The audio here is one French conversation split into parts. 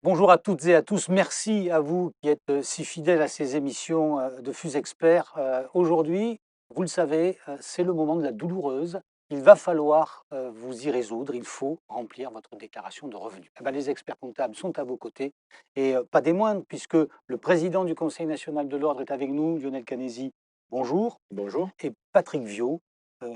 Bonjour à toutes et à tous. Merci à vous qui êtes si fidèles à ces émissions de FUS Expert. Aujourd'hui, vous le savez, c'est le moment de la douloureuse. Il va falloir vous y résoudre. Il faut remplir votre déclaration de revenus. Eh ben, les experts comptables sont à vos côtés et pas des moindres, puisque le président du Conseil national de l'ordre est avec nous, Lionel Canesi. Bonjour. Bonjour. Et Patrick Viau,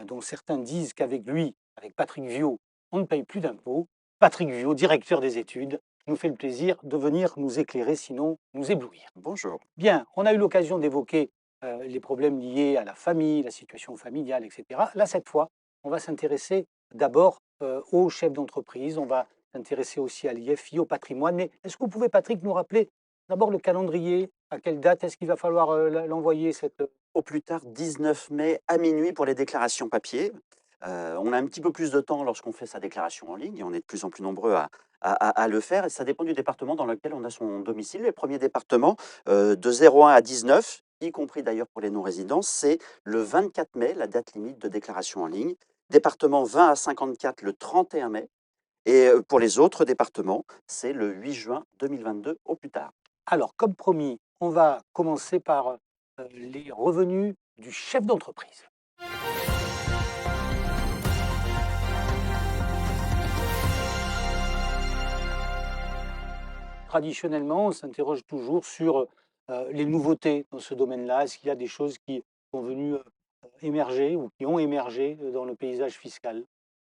dont certains disent qu'avec lui, avec Patrick Viau, on ne paye plus d'impôts. Patrick Viau, directeur des études, nous fait le plaisir de venir nous éclairer, sinon nous éblouir. Bonjour. Bien, on a eu l'occasion d'évoquer les problèmes liés à la famille, la situation familiale, etc. Là, cette fois, on va s'intéresser d'abord aux chefs d'entreprise, on va s'intéresser aussi à l'IFI, au patrimoine. Mais est-ce que vous pouvez, Patrick, nous rappeler d'abord le calendrier? À quelle date est-ce qu'il va falloir l'envoyer cette... Au plus tard 19 mai à minuit pour les déclarations papier. On a un petit peu plus de temps lorsqu'on fait sa déclaration en ligne et on est de plus en plus nombreux à le faire et ça dépend du département dans lequel on a son domicile. Les premiers départements, de 01 à 19, y compris d'ailleurs pour les non-résidents, c'est le 24 mai, la date limite de déclaration en ligne. Département 20 à 54, le 31 mai et pour les autres départements, c'est le 8 juin 2022 au plus tard. Alors, comme promis, on va commencer par les revenus du chef d'entreprise. Traditionnellement, on s'interroge toujours sur les nouveautés dans ce domaine-là. Est-ce qu'il y a des choses qui sont venues émerger ou qui ont émergé dans le paysage fiscal?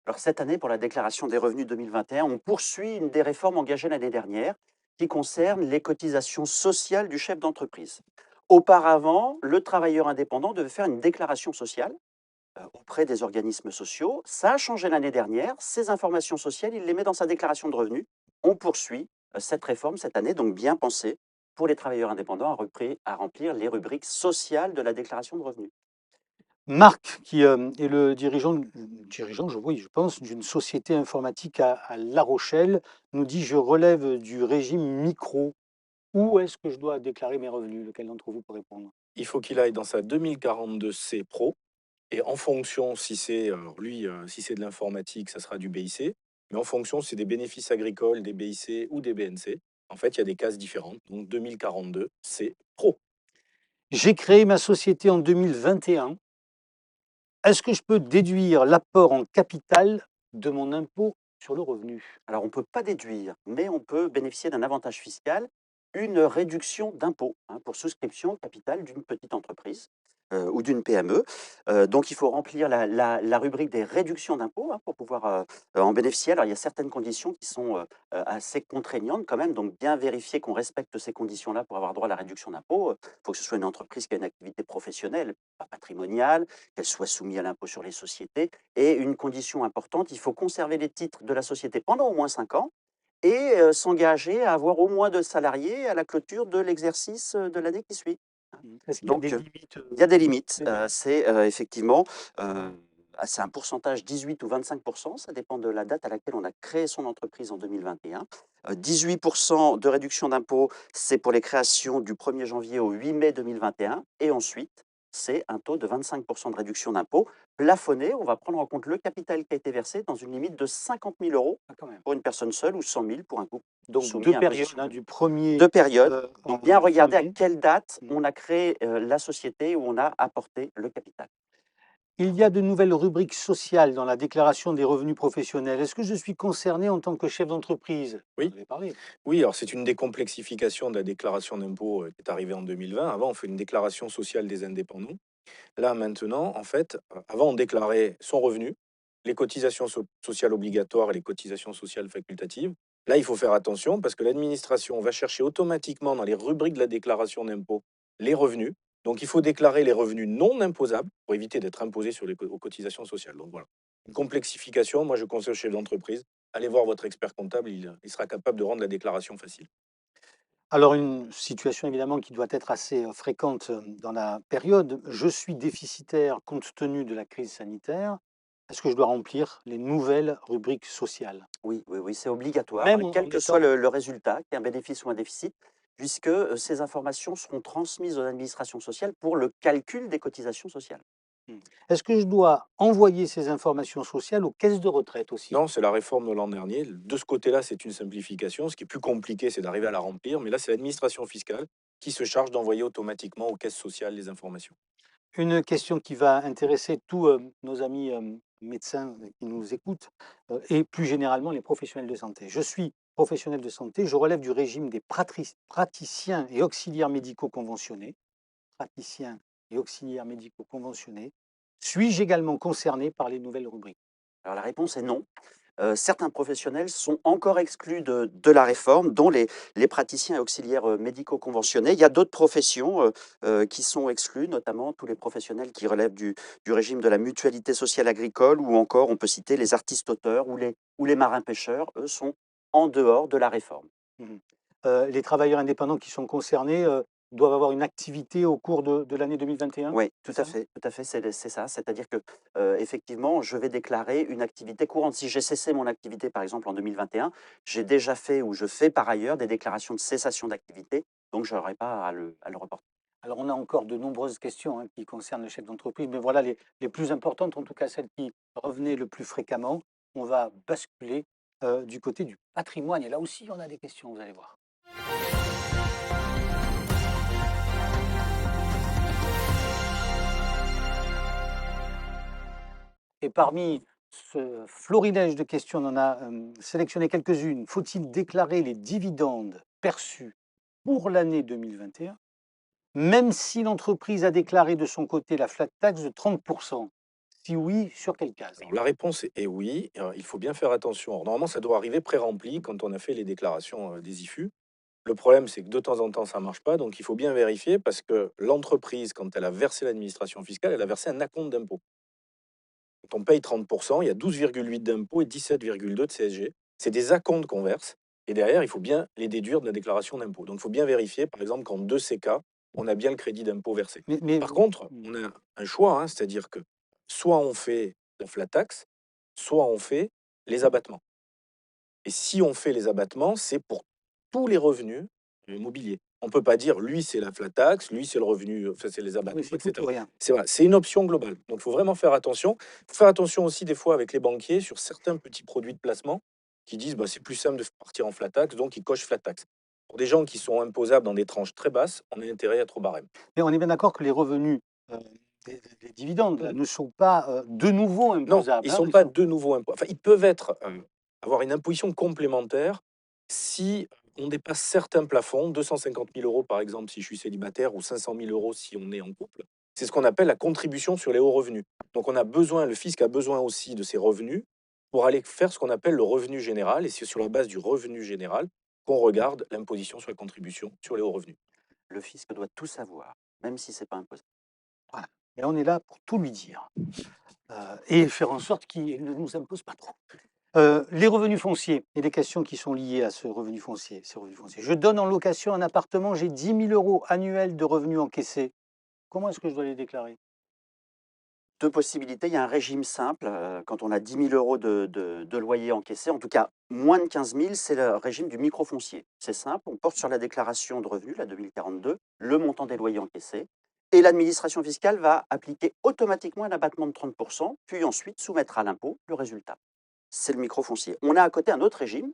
Alors cette année, pour la déclaration des revenus 2021, on poursuit une des réformes engagées l'année dernière qui concerne les cotisations sociales du chef d'entreprise. Auparavant, le travailleur indépendant devait faire une déclaration sociale auprès des organismes sociaux. Ça a changé l'année dernière. Ces informations sociales, il les met dans sa déclaration de revenus. On poursuit cette réforme cette année, donc bien pensée pour les travailleurs indépendants à remplir les rubriques sociales de la déclaration de revenus. Marc, qui est le dirigeant, oui, je pense, d'une société informatique à La Rochelle, nous dit: Je relève du régime micro. Où est-ce que je dois déclarer mes revenus? Lequel d'entre vous peut répondre? Il faut qu'il aille dans sa 2042 C Pro et en fonction si c'est, alors lui, si c'est de l'informatique, ça sera du BIC, mais en fonction si c'est des bénéfices agricoles, des BIC ou des BNC. En fait, il y a des cases différentes, donc 2042 C Pro. J'ai créé ma société en 2021. Est-ce que je peux déduire l'apport en capital de mon impôt sur le revenu? Alors, on ne peut pas déduire, mais on peut bénéficier d'un avantage fiscal, une réduction d'impôt pour souscription au capital d'une petite entreprise ou d'une PME. Donc, il faut remplir la rubrique des réductions d'impôt pour pouvoir en bénéficier. Alors, il y a certaines conditions qui sont assez contraignantes quand même, donc bien vérifier qu'on respecte ces conditions-là pour avoir droit à la réduction d'impôt. Il faut que ce soit une entreprise qui a une activité professionnelle, pas patrimoniale, qu'elle soit soumise à l'impôt sur les sociétés. Et une condition importante, il faut conserver les titres de la société pendant au moins 5 ans et s'engager à avoir au moins 2 salariés à la clôture de l'exercice, de l'année qui suit. Est-ce qu'il y a des Donc limites? il y a des limites, Des limites. c'est, effectivement, c'est un pourcentage 18 ou 25, ça dépend de la date à laquelle on a créé son entreprise en 2021. 18 de réduction d'impôt, c'est pour les créations du 1er janvier au 8 mai 2021 et ensuite, c'est un taux de 25 de réduction d'impôt plafonné. On va prendre en compte le capital qui a été versé dans une limite de 50 000 € Ah, quand même. pour une personne seule ou 100 000 pour un couple Donc soumis deux à périodes, imposition. hein, du 1er 2 périodes, donc bien regarder à janvier. quelle date Mmh. on a créé, la société où on a apporté le capital. Il y a de nouvelles rubriques sociales dans la déclaration des revenus professionnels. Est-ce que je suis concerné en tant que chef d'entreprise? Vous en Oui, avez parlé. oui, alors c'est une décomplexification de la déclaration d'impôt qui est arrivée en 2020. Avant, on fait une déclaration sociale des indépendants. Là, maintenant, en fait, avant, on déclarait son revenu, les cotisations sociales obligatoires et les cotisations sociales facultatives. Là, il faut faire attention parce que l'administration va chercher automatiquement dans les rubriques de la déclaration d'impôt les revenus. Donc, il faut déclarer les revenus non imposables pour éviter d'être imposé sur aux cotisations sociales. Donc, voilà. Une complexification, moi, je conseille au chef d'entreprise, allez voir votre expert comptable, il sera capable de rendre la déclaration facile. Alors une situation évidemment qui doit être assez fréquente dans la période. Je suis déficitaire compte tenu de la crise sanitaire. Est-ce que je dois remplir les nouvelles rubriques sociales? Oui, oui, oui, c'est obligatoire, Même quel en que soit étant... le résultat, qu'il y ait un bénéfice ou un déficit, puisque, ces informations seront transmises aux administrations sociales pour le calcul des cotisations sociales. Est-ce que je dois envoyer ces informations sociales aux caisses de retraite aussi? Non, c'est la réforme de l'an dernier. De ce côté-là, c'est une simplification. Ce qui est plus compliqué, c'est d'arriver à la remplir. Mais là, c'est l'administration fiscale qui se charge d'envoyer automatiquement aux caisses sociales les informations. Une question qui va intéresser tous nos amis médecins qui nous écoutent et plus généralement les professionnels de santé. Je suis professionnel de santé, je relève du régime des praticiens et auxiliaires médicaux conventionnés. Praticiens et auxiliaires médicaux conventionnés. Suis-je également concerné par les nouvelles rubriques? Alors la réponse est non. Certains professionnels sont encore exclus de la réforme, dont les praticiens et auxiliaires médicaux conventionnés. Il y a d'autres professions qui sont exclues, notamment tous les professionnels qui relèvent du régime de la mutualité sociale agricole, ou encore on peut citer les artistes-auteurs ou les marins-pêcheurs, eux sont en dehors de la réforme. Mhm. Les travailleurs indépendants qui sont concernés doivent avoir une activité au cours de l'année 2021, Oui, c'est ça? tout à fait, c'est ça. C'est-à-dire que, effectivement, je vais déclarer une activité courante. Si j'ai cessé mon activité, par exemple, en 2021, j'ai déjà fait ou je fais par ailleurs des déclarations de cessation d'activité, donc je n'aurai pas à le reporter. Alors, on a encore de nombreuses questions qui concernent le chef d'entreprise, mais voilà les plus importantes, en tout cas celles qui revenaient le plus fréquemment. On va basculer du côté du patrimoine. Et là aussi, on a des questions, vous allez voir. Et parmi ce florilège de questions, on en a sélectionné quelques-unes. Faut-il déclarer les dividendes perçus pour l'année 2021, même si l'entreprise a déclaré de son côté la flat tax de 30%? Si oui, sur quelle case? Alors, la réponse est oui. Il faut bien faire attention. Alors, normalement, ça doit arriver pré-rempli quand on a fait les déclarations des IFU. Le problème, c'est que de temps en temps, ça ne marche pas. Donc, il faut bien vérifier parce que l'entreprise, quand elle a versé l'administration fiscale, elle a versé un acompte d'impôt. Quand on paye 30%, il y a 12,8 d'impôt et 17,2 de CSG. C'est des acomptes qu'on verse. Et derrière, il faut bien les déduire de la déclaration d'impôt. Donc, il faut bien vérifier, par exemple, qu'en deux de ces cas, on a bien le crédit d'impôt versé. Mais Par contre, on a un choix, hein, c'est-à-dire que soit on fait la flat tax, soit on fait les abattements. Et si on fait les abattements, c'est pour tous les revenus immobiliers. On ne peut pas dire lui c'est la flat tax, lui c'est le revenu, enfin, c'est les oui, abattements, c'est tout ou etc. rien. C'est voilà, c'est une option globale. Donc il faut vraiment faire attention. Il faut faire attention aussi des fois avec les banquiers sur certains petits produits de placement qui disent bah, c'est plus simple de partir en flat tax, donc ils cochent flat tax. Pour des gens qui sont imposables dans des tranches très basses, on a intérêt à être au barème. Mais on est bien d'accord que les revenus euh, des dividendes là, ne sont pas de nouveau Non, imposables. ils Hein, sont pas de nouveau impo enfin, ils peuvent être, avoir une imposition complémentaire si on dépasse certains plafonds, 250 000 € par exemple si je suis célibataire ou 500 000 € si on est en couple. C'est ce qu'on appelle la contribution sur les hauts revenus. Donc on a besoin le fisc a besoin aussi de ces revenus pour aller faire ce qu'on appelle le revenu général et c'est sur la base du revenu général qu'on regarde l'imposition sur les contributions sur les hauts revenus. Le fisc doit tout savoir, même si c'est pas imposé. voilà. Et on est là pour tout lui dire et faire en sorte qu'il ne nous impose pas trop. Les revenus fonciers et les questions qui sont liées à ce revenu foncier, ces revenus fonciers. Je donne en location un appartement, j'ai 10 000 € annuels de revenus encaissés. Comment est-ce que je dois les déclarer? Deux possibilités, il y a un régime simple, quand on a 10 000 € de loyer encaissé, en tout cas moins de 15 000, c'est le régime du microfoncier. C'est simple, on porte sur la déclaration de revenus, la 2042, le montant des loyers encaissés et l'administration fiscale va appliquer automatiquement un abattement de 30%, puis ensuite soumettre à l'impôt le résultat. C'est le microfoncier. On a à côté un autre régime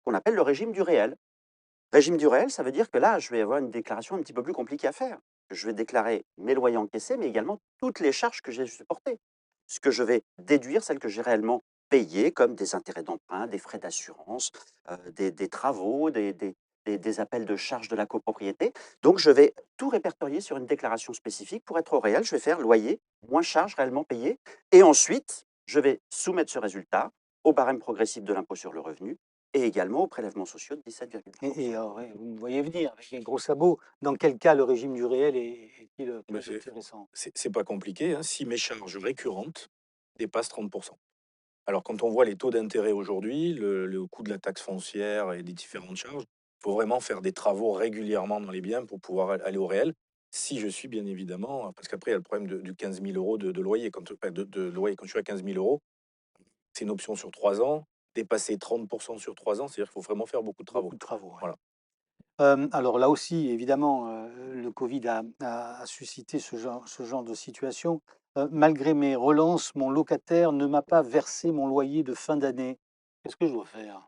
qu'on appelle le régime du réel. Régime du réel, ça veut dire que là, je vais avoir une déclaration un petit peu plus compliquée à faire. Je vais déclarer mes loyers encaissés, mais également toutes les charges que j'ai supportées. Ce que je vais déduire, celles que j'ai réellement payées, comme des intérêts d'emprunt, des frais d'assurance, des travaux, des appels de charges de la copropriété. Donc, je vais tout répertorier sur une déclaration spécifique. Pour être au réel, je vais faire loyer moins charges réellement payées. Et ensuite, je vais soumettre ce résultat au barème progressif de l'impôt sur le revenu et également aux prélèvements sociaux de 17,2%. Et ouais, vous me voyez venir avec les gros sabots. Dans quel cas le régime du réel est-il Mais plus intéressant? c'est pas compliqué, hein, si mes charges récurrentes dépassent 30%. Alors, quand on voit les taux d'intérêt aujourd'hui, le coût de la taxe foncière et des différentes charges, il faut vraiment faire des travaux régulièrement dans les biens pour pouvoir aller au réel. Si je suis bien évidemment, parce qu'après, il y a le problème du 15 000 € de loyer. De loyer, quand je suis à 15 000 €, c'est une option sur 3 ans. Dépasser 30% sur 3 ans, c'est-à-dire qu'il faut vraiment faire beaucoup de travaux. Beaucoup de travaux. Ouais. Voilà. Alors là aussi, évidemment, le Covid a suscité ce genre de situation. Malgré mes relances, mon locataire ne m'a pas versé mon loyer de fin d'année. Qu'est-ce que je dois faire?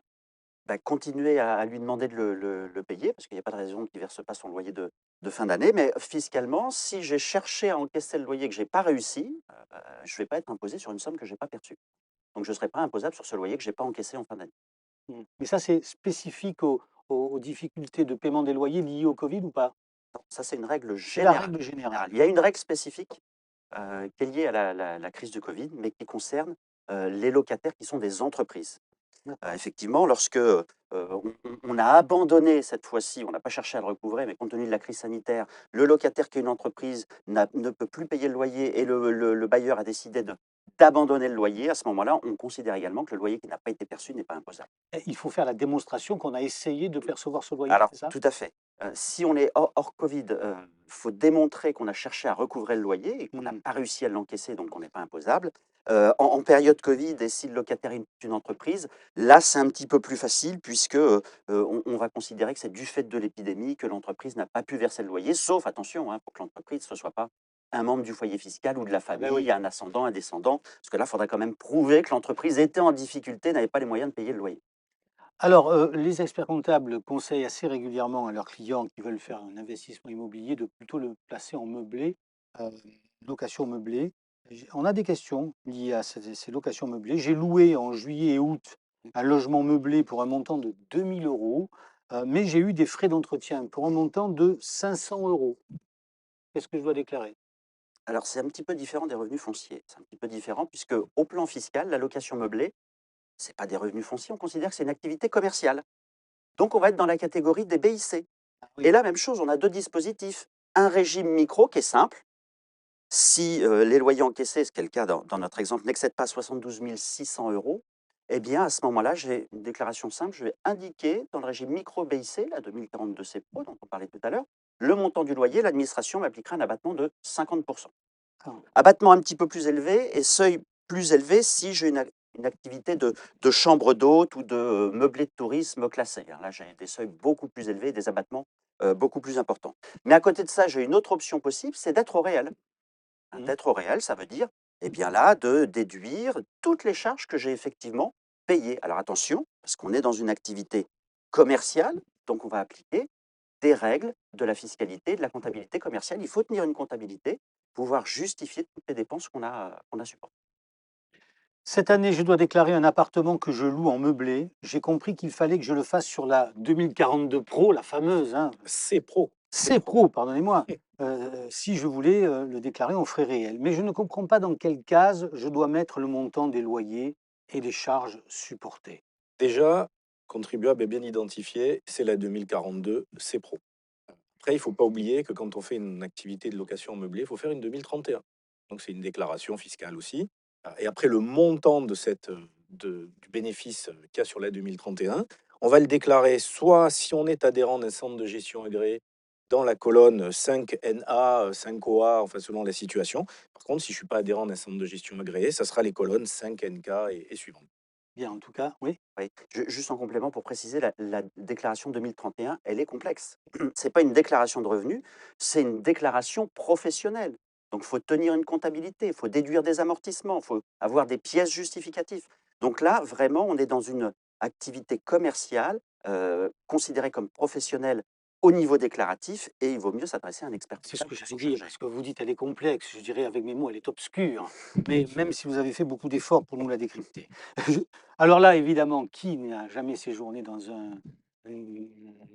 Bah, continuer à lui demander de le payer, parce qu'il n'y a pas de raison qu'il ne verse pas son loyer de fin d'année. Mais fiscalement, si j'ai cherché à encaisser le loyer que je n'ai pas réussi, je ne vais pas être imposé sur une somme que je n'ai pas perçue. Donc je ne serai pas imposable sur ce loyer que je n'ai pas encaissé en fin d'année. Mais ça, c'est spécifique aux difficultés de paiement des loyers liées au Covid ou pas? Non, ça, c'est une règle C'est la générale. règle générale. Il y a une règle spécifique qui est liée à la crise du Covid, mais qui concerne les locataires qui sont des entreprises. D'accord. Effectivement, lorsque on a abandonné cette fois-ci, on n'a pas cherché à le recouvrer, mais compte tenu de la crise sanitaire, le locataire qui est une entreprise ne peut plus payer le loyer et le bailleur a décidé d'abandonner le loyer. À ce moment-là, on considère également que le loyer qui n'a pas été perçu n'est pas imposable. Et il faut faire la démonstration qu'on a essayé de percevoir ce loyer, Alors, c'est ça? tout à fait. Si on est hors Covid, faut démontrer qu'on a cherché à recouvrer le loyer et qu'on n'a Mmh. pas réussi à l'encaisser, donc on n'est pas imposable. En période Covid et si le locataire est une entreprise, là, c'est un petit peu plus facile puisque, on va considérer que c'est du fait de l'épidémie que l'entreprise n'a pas pu verser le loyer, sauf attention, hein, pour que l'entreprise, ce ne soit pas un membre du foyer fiscal ou de la Ah bah oui. famille, un ascendant, un descendant, parce que là, il faudrait quand même prouver que l'entreprise était en difficulté, n'avait pas les moyens de payer le loyer. Alors, les experts comptables conseillent assez régulièrement à leurs clients qui veulent faire un investissement immobilier de plutôt le placer en meublé, heu, location meublée. On a des questions liées à ces locations meublées. J'ai loué en juillet et août un logement meublé pour un montant de 2 000 €, mais j'ai eu des frais d'entretien pour un montant de 500 €. Qu'est-ce que je dois déclarer? Alors, c'est un petit peu différent des revenus fonciers. C'est un petit peu différent puisque, au plan fiscal, la location meublée, c'est pas des revenus fonciers, on considère que c'est une activité commerciale. Donc, on va être dans la catégorie des BIC. Ah Et oui. là, même chose, on a deux dispositifs. Un régime micro qui est simple. Si les loyers encaissés, ce qui est le cas dans notre exemple, n'excèdent pas 72 600 €, eh bien, à ce moment-là, j'ai une déclaration simple. Je vais indiquer dans le régime micro BIC, la 2042C Pro, dont on parlait tout à l'heure, le montant du loyer. L'administration m'appliquera un abattement de 50%. Ah. Abattement un petit peu plus élevé et seuil plus élevé si j'ai une activité de chambre d'hôte ou de meublé de tourisme classé, hein. Là, j'ai des seuils beaucoup plus élevés, des abattements beaucoup plus importants. Mais à côté de ça, j'ai une autre option possible, c'est d'être au réel. Hein, Mmh. d'être au réel, ça veut dire, eh bien là, de déduire toutes les charges que j'ai effectivement payées. Alors attention, parce qu'on est dans une activité commerciale, donc on va appliquer des règles de la fiscalité, de la comptabilité commerciale. Il faut tenir une comptabilité, pouvoir justifier toutes les dépenses qu'on a supportées. Cette année, je dois déclarer un appartement que je loue en meublé. J'ai compris qu'il fallait que je le fasse sur la 2042 Pro, la fameuse, hein. C'est pro. C'est C'est pro. Pro, pardonnez-moi, si je voulais, le déclarer en frais réels. Mais je ne comprends pas dans quelle case je dois mettre le montant des loyers et des charges supportées. Déjà, contribuable est bien identifié, c'est la 2042, c'est pro. Après, il ne faut pas oublier que quand on fait une activité de location meublée, il faut faire une 2031. Donc c'est une déclaration fiscale aussi. Et après, le montant de du bénéfice qu'il y a sur la 2031, on va le déclarer soit si on est adhérent d'un centre de gestion agréé dans la colonne 5NA, 5OA, enfin selon la situation. Par contre, si je ne suis pas adhérent d'un centre de gestion agréé, ça sera les colonnes 5NK et suivantes. Bien, en tout cas, oui. Oui, juste en complément pour préciser, la déclaration 2031, elle est complexe. C'est pas une déclaration de revenus, c'est une déclaration professionnelle. Donc, il faut tenir une comptabilité, il faut déduire des amortissements, il faut avoir des pièces justificatives. Donc là, vraiment, on est dans une activité commerciale considérée comme professionnelle au niveau déclaratif et il vaut mieux s'adresser à un expert C'est ce comptable que pour j'allais s'en dire, charger. parce que vous dites elle est complexe, je dirais avec mes mots, elle est obscure. Mais même si vous avez fait beaucoup d'efforts pour nous la décrypter. Je Alors là, évidemment, qui n'a jamais séjourné dans un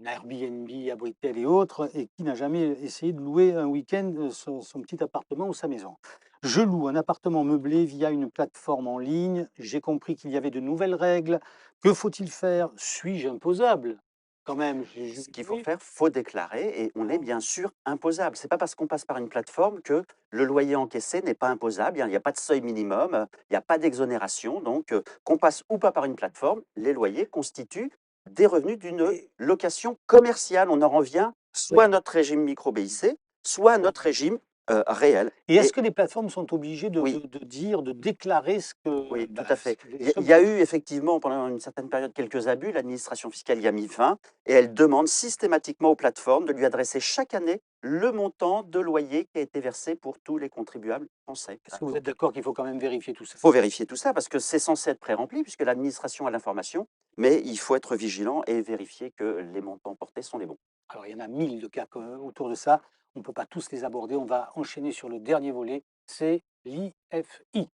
Airbnb à Britel et autres, et qui n'a jamais essayé de louer un week-end, son petit appartement ou sa maison? Je loue un appartement meublé via une plateforme en ligne. J'ai compris qu'il y avait de nouvelles règles. Que faut-il faire? Suis-je imposable? Quand même, Ce qu'il faut oui? faire, faut déclarer et on est Ah, bien sûr imposable. C'est pas parce qu'on passe par une plateforme que le loyer encaissé n'est pas imposable. Il y a pas de seuil minimum, il n'y a pas d'exonération. Donc, qu'on passe ou pas par une plateforme, les loyers constituent des revenus d'une et location commerciale. On en revient soit à oui. notre régime micro BIC, soit à notre régime réel. Et est-ce Et que les plateformes sont obligées oui, de dire, de déclarer ce que, oui, tout à fait. les Il y a sommes il y a qu'ils eu effectivement pendant une certaine période quelques abus. L'administration fiscale y a mis fin et elle demande systématiquement aux plateformes de lui adresser chaque année le montant de loyer qui a été versé pour tous les contribuables français. Est-ce que vous êtes d'accord qu'il faut quand même vérifier tout ça? Il faut vérifier tout ça parce que c'est censé être pré-rempli puisque l'administration a l'information, mais il faut être vigilant et vérifier que les montants portés sont les bons. Alors, il y en a 1000 de cas autour de ça. On ne peut pas tous les aborder. On va enchaîner sur le dernier volet, c'est l'IFI.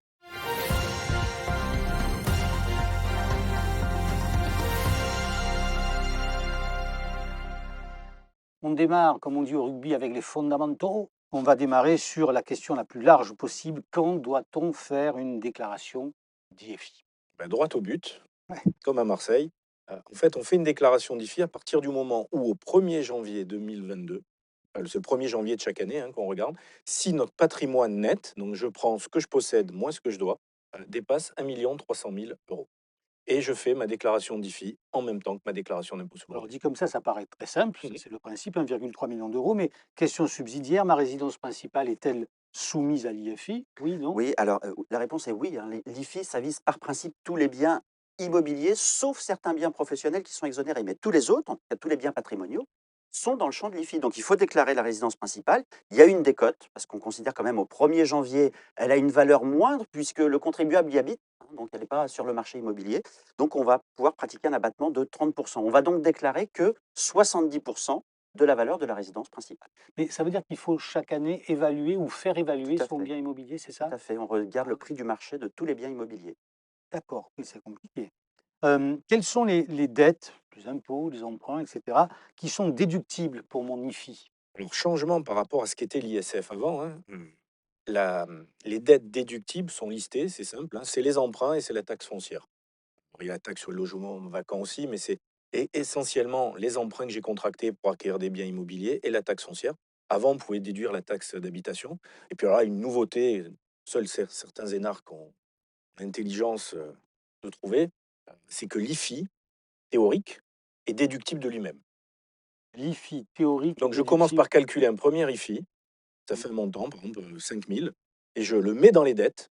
On démarre, comme on dit au rugby, avec les fondamentaux. On va démarrer sur la question la plus large possible. Quand doit-on faire une déclaration d'IFI? Ben, droit au but, Ouais. comme à Marseille. En fait, on fait une déclaration d'IFI à partir du moment où, au 1er janvier 2022, c'est le 1er janvier de chaque année hein, qu'on regarde, si notre patrimoine net, donc je prends ce que je possède moins ce que je dois, dépasse 1 300 000 euros. Et je fais ma déclaration d'IFI en même temps que ma déclaration d'impôt sur le Alors revenu. dit comme ça paraît très simple, Mhm. c'est le principe, 1,3 million d'euros, mais question subsidiaire, ma résidence principale est-elle soumise à l'IFI? Oui, non? Oui, alors la réponse est oui, hein. L'IFI, ça vise par principe tous les biens immobiliers, sauf certains biens professionnels qui sont exonérés. Mais tous les autres, en tout cas tous les biens patrimoniaux, sont dans le champ de l'IFI. Donc il faut déclarer la résidence principale. Il y a une décote, parce qu'on considère quand même au 1er janvier, elle a une valeur moindre puisque le contribuable y habite, hein, donc elle n'est pas sur le marché immobilier. Donc on va pouvoir pratiquer un abattement de 30%. On va donc déclarer que 70% de la valeur de la résidence principale. Mais ça veut dire qu'il faut chaque année évaluer ou faire Tout évaluer à son fait, bien immobilier, c'est tout ça? à fait. On regarde le Ah, prix du marché de tous les biens immobiliers. d'accord, oui, c'est compliqué. Quelles sont les dettes, les impôts, les emprunts, etc., qui sont déductibles pour mon IFI? Alors, changement par rapport à ce qu'était l'ISF avant, hein. Les dettes déductibles sont listées, c'est simple, hein, c'est les emprunts et c'est la taxe foncière. Il y a la taxe sur le logement vacant aussi, mais c'est essentiellement les emprunts que j'ai contractés pour acquérir des biens immobiliers et la taxe foncière. Avant, on pouvait déduire la taxe d'habitation. Et puis alors là, une nouveauté, seuls certains énarques ont l'intelligence de trouver, c'est que l'IFI théorique est déductible de lui-même. L'IFI théorique est Donc je commence déductible. par calculer un premier IFI, ça fait un montant, par exemple 5 000, et je le mets dans les dettes,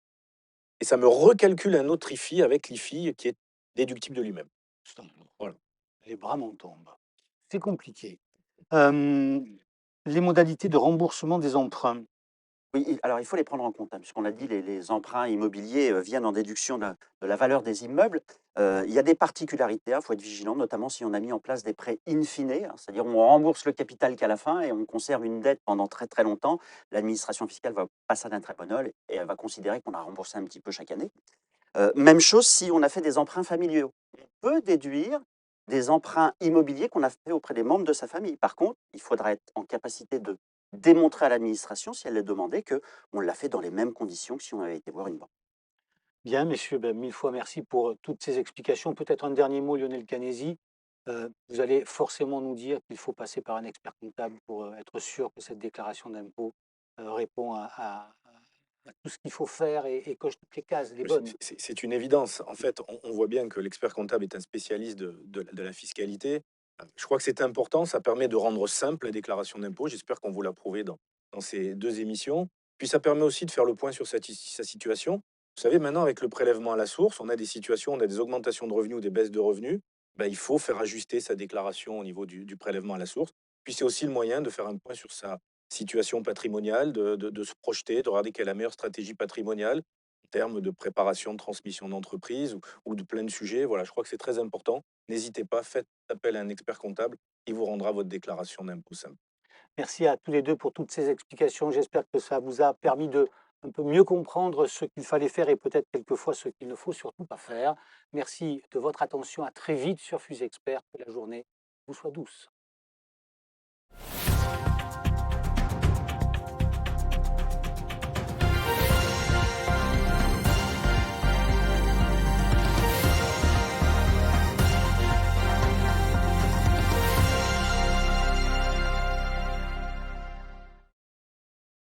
et ça me recalcule un autre IFI avec l'IFI qui est déductible de lui-même. Putain, Voilà. les bras m'en tombent. C'est compliqué. Les modalités de remboursement des emprunts. Oui, alors il faut les prendre en compte, hein, puisqu'on a dit les emprunts immobiliers viennent en déduction de la valeur des immeubles. Il y a des particularités, il faut être vigilant, notamment si on a mis en place des prêts in fine, hein, c'est-à-dire on rembourse le capital qu'à la fin et on conserve une dette pendant très très longtemps. L'administration fiscale va pas ça d'un très bon œil et elle va considérer qu'on a remboursé un petit peu chaque année. Même chose si on a fait des emprunts familiaux. On peut déduire des emprunts immobiliers qu'on a fait auprès des membres de sa famille. Par contre, il faudra être en capacité de démontrer à l'administration, si elle le demandait, qu'on l'a fait dans les mêmes conditions que si on avait été voir une banque. Bien, messieurs, ben, 1000 fois merci pour toutes ces explications. Peut-être un dernier mot, Lionel Canesi. Vous allez forcément nous dire qu'il faut passer par un expert comptable pour être sûr que cette déclaration d'impôt répond à tout ce qu'il faut faire et coche toutes les cases, les Oui, bonnes. c'est une évidence. En fait, on voit bien que l'expert comptable est un spécialiste de la fiscalité. Je crois que c'est important, ça permet de rendre simple la déclaration d'impôt. J'espère qu'on vous l'a prouvé dans ces 2 émissions. Puis ça permet aussi de faire le point sur sa situation. Vous savez, maintenant, avec le prélèvement à la source, on a des situations, on a des augmentations de revenus ou des baisses de revenus. Ben, il faut faire ajuster sa déclaration au niveau du prélèvement à la source. Puis c'est aussi le moyen de faire un point sur sa situation patrimoniale, de se projeter, de regarder quelle est la meilleure stratégie patrimoniale en termes de préparation de transmission d'entreprise ou de plein de sujets. Voilà, je crois que c'est très important. N'hésitez pas, faites appel à un expert comptable, il vous rendra votre déclaration d'impôt simple. Merci à tous les deux pour toutes ces explications. J'espère que ça vous a permis de un peu mieux comprendre ce qu'il fallait faire et peut-être quelquefois ce qu'il ne faut surtout pas faire. Merci de votre attention. À très vite sur Fusexpert. Que la journée vous soit douce.